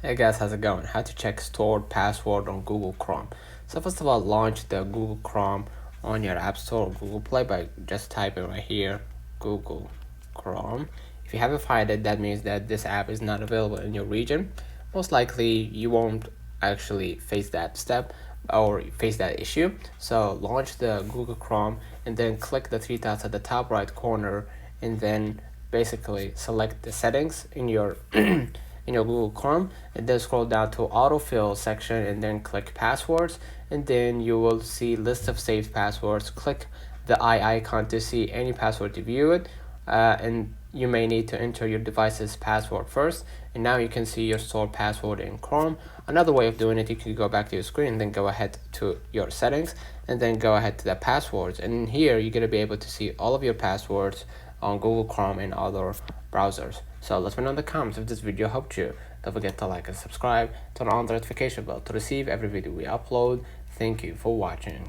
Hey guys, how's it going? How to check stored password on Google Chrome. So first of all, launch the Google Chrome on your App Store or Google Play by just typing right here, Google Chrome. If you haven't found it, that means that this app is not available in your region. Most likely you won't actually face that step or face that issue. So launch the Google Chrome and then click the three dots at the top right corner and then basically select the settings in your in your Google Chrome and then scroll down to autofill section and then click passwords, and then you will see list of saved passwords. Click the eye icon to see any password to view it, and you may need to enter your device's password first, and now you can see your stored password in Chrome. Another way of doing it, you can go back to your screen and then go ahead to your settings and then go ahead to the passwords, and in here you're going to be able to see all of your passwords on Google Chrome and other browsers. So let me know in the comments if this video helped you. Don't forget to like and subscribe, turn on the notification bell to receive every video we upload. Thank you for watching.